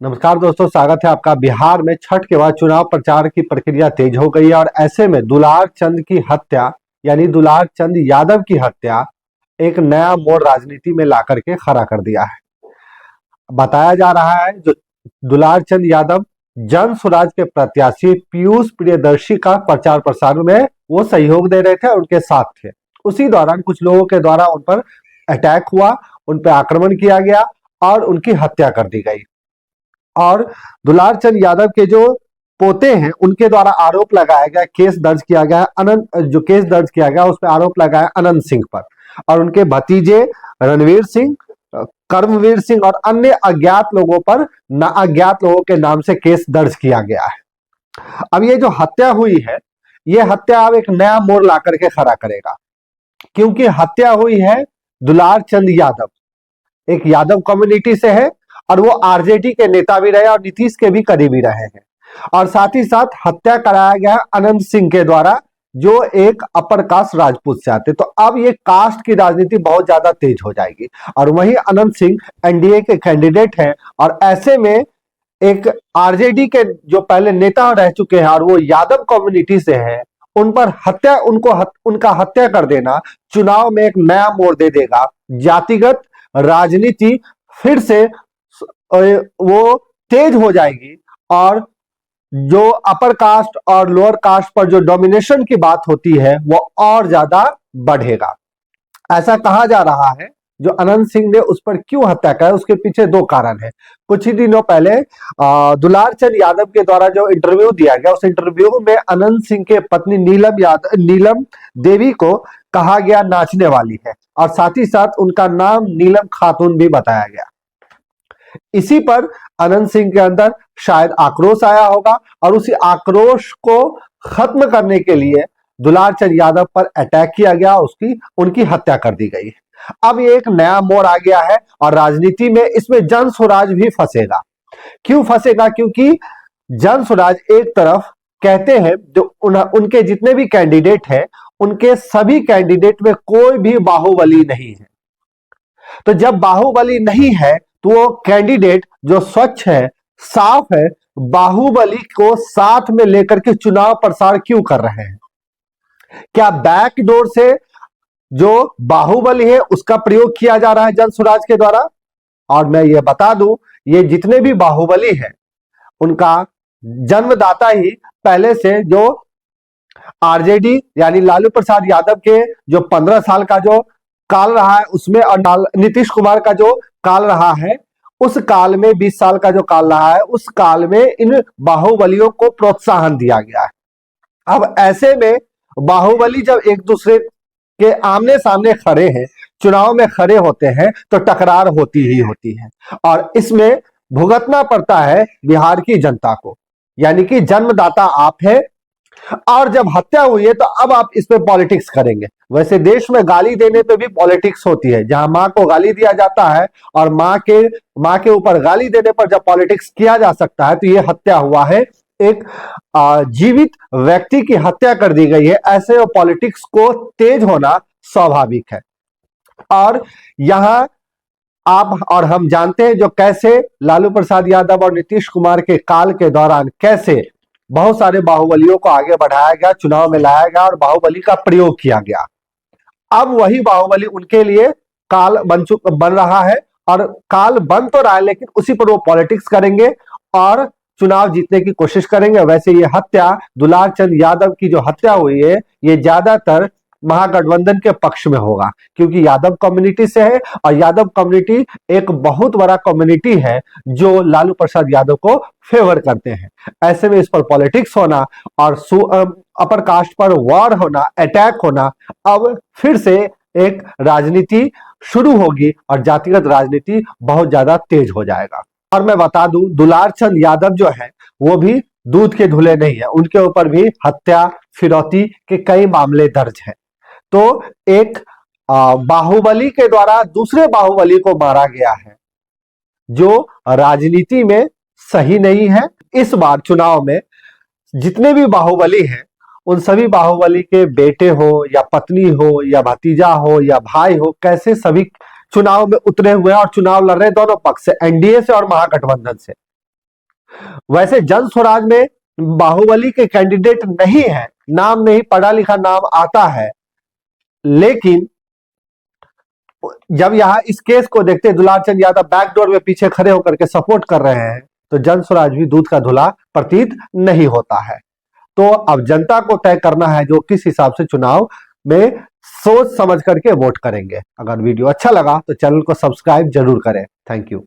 नमस्कार दोस्तों, स्वागत है आपका। बिहार में छठ के बाद चुनाव प्रचार की प्रक्रिया तेज हो गई है और ऐसे में दुलार चंद की हत्या यानी दुलार चंद यादव की हत्या एक नया मोड़ राजनीति में ला करके खड़ा कर दिया है। बताया जा रहा है जो दुलार चंद यादव जन स्वराज के प्रत्याशी पीयूष प्रियदर्शी का प्रचार प्रसार में वो सहयोग दे रहे थे और उनके साथ थे। उसी दौरान कुछ लोगों के द्वारा उन पर अटैक हुआ, उन पर आक्रमण किया गया और उनकी हत्या कर दी गई। और दुलार चंद यादव के जो पोते हैं उनके द्वारा आरोप लगाया गया, केस दर्ज किया गया है केस दर्ज किया गया उस पर आरोप लगाया अनंत सिंह पर और उनके भतीजे रणवीर सिंह, कर्मवीर सिंह और अन्य अज्ञात लोगों पर अज्ञात लोगों के नाम से केस दर्ज किया गया है। अब ये जो हत्या हुई है, ये हत्या अब एक नया मोड़ ला करके खड़ा करेगा, क्योंकि हत्या हुई है दुलार चंद यादव, एक यादव कम्युनिटी से है और वो आरजेडी के नेता भी रहे और नीतीश के भी करीबी रहे हैं। और साथ ही साथ हत्या कराया गया अनंत सिंह के द्वारा, जो एक अपर कास्ट राजपूत से आते। तो अब ये कास्ट की राजनीति बहुत ज्यादा तेज हो जाएगी और वहीं अनंत सिंह एनडीए के कैंडिडेट हैं और ऐसे में एक आरजेडी के जो पहले नेता रह चुके हैं और वो यादव कम्युनिटी से हैं, उन पर उनका हत्या कर देना चुनाव में एक नया मोड़ दे देगा। जातिगत राजनीति फिर से वो तेज हो जाएगी और जो अपर कास्ट और लोअर कास्ट पर जो डोमिनेशन की बात होती है वो और ज्यादा बढ़ेगा। ऐसा कहा जा रहा है जो अनंत सिंह ने उस पर क्यों हत्या कर, उसके पीछे दो कारण है। कुछ ही दिनों पहले दुलार चंद यादव के द्वारा जो इंटरव्यू दिया गया, उस इंटरव्यू में अनंत सिंह के पत्नी नीलम देवी को कहा गया नाचने वाली है और साथ ही साथ उनका नाम नीलम खातून भी बताया गया। इसी पर अनंत सिंह के अंदर शायद आक्रोश आया होगा और उसी आक्रोश को खत्म करने के लिए दुलार चंद यादव पर अटैक किया गया, उनकी हत्या कर दी गई। अब ये एक नया मोड़ आ गया है और राजनीति में इसमें जन स्वराज भी फंसेगा। क्यों फंसेगा? क्योंकि जन स्वराज एक तरफ कहते हैं जो उनके जितने भी कैंडिडेट हैं, उनके सभी कैंडिडेट में कोई भी बाहुबली नहीं है। तो जब बाहुबली नहीं है तो वो कैंडिडेट जो स्वच्छ है, साफ है, बाहुबली को साथ में लेकर के चुनाव प्रसार क्यों कर रहे हैं? क्या बैकडोर से जो बाहुबली है उसका प्रयोग किया जा रहा है जन स्वराज के द्वारा? और मैं ये बता दूं, ये जितने भी बाहुबली हैं उनका जन्मदाता ही पहले से जो आरजेडी यानी लालू प्रसाद यादव के जो 15 साल का जो काल रहा है उसमें और नीतीश कुमार का जो काल रहा है, उस काल में 20 साल का जो काल रहा है, उस काल में इन बाहुबलियों को प्रोत्साहन दिया गया है। अब ऐसे में बाहुबली जब एक दूसरे के आमने सामने खड़े हैं, चुनाव में खड़े होते हैं, तो टकरार होती ही होती है और इसमें भुगतना पड़ता है बिहार की जनता को, यानी कि जन्मदाता आप है। और जब हत्या हुई है तो अब आप इस पे पॉलिटिक्स करेंगे। वैसे देश में गाली देने पे भी पॉलिटिक्स होती है, जहां मां को गाली दिया जाता है और मां के ऊपर गाली देने पर जब पॉलिटिक्स किया जा सकता है, तो ये हत्या हुआ है, एक जीवित व्यक्ति की हत्या कर दी गई है। ऐसे पॉलिटिक्स को तेज होना स्वाभाविक है। और यहां आप और हम जानते हैं जो कैसे लालू प्रसाद यादव और नीतीश कुमार के काल के दौरान कैसे बहुत सारे बाहुबलियों को आगे बढ़ाया गया, चुनाव में लाया गया और बाहुबली का प्रयोग किया गया। अब वही बाहुबली उनके लिए काल बन रहा है और काल बन तो रहा है, लेकिन उसी पर वो पॉलिटिक्स करेंगे और चुनाव जीतने की कोशिश करेंगे। वैसे ये हत्या, दुलार चंद यादव की जो हत्या हुई है, ये ज्यादातर महागठबंधन के पक्ष में होगा, क्योंकि यादव कम्युनिटी से है और यादव कम्युनिटी एक बहुत बड़ा कम्युनिटी है जो लालू प्रसाद यादव को फेवर करते हैं। ऐसे में इस पर पॉलिटिक्स होना और अपर कास्ट पर वॉर होना, अटैक होना, अब फिर से एक राजनीति शुरू होगी और जातिगत राजनीति बहुत ज्यादा तेज हो जाएगा। और मैं बता दूं, दुलार चंद यादव जो है वो भी दूध के धुले नहीं है, उनके ऊपर भी हत्या, फिरौती के कई मामले दर्ज हैं। तो एक बाहुबली के द्वारा दूसरे बाहुबली को मारा गया है, जो राजनीति में सही नहीं है। इस बार चुनाव में जितने भी बाहुबली हैं, उन सभी बाहुबली के बेटे हो या पत्नी हो या भतीजा हो या भाई हो, कैसे सभी चुनाव में उतरे हुए हैं और चुनाव लड़ रहे हैं दोनों पक्ष से, एनडीए से और महागठबंधन से। वैसे जन स्वराज में बाहुबली के कैंडिडेट नहीं है, नाम नहीं, पढ़ा लिखा नाम आता है, लेकिन जब यहां इस केस को देखते दुलार चंद यादव बैकडोर में पीछे खड़े होकर के सपोर्ट कर रहे हैं, तो जन स्वराज भी दूध का धुला प्रतीत नहीं होता है। तो अब जनता को तय करना है जो किस हिसाब से चुनाव में सोच समझ करके वोट करेंगे। अगर वीडियो अच्छा लगा तो चैनल को सब्सक्राइब जरूर करें। Thank you.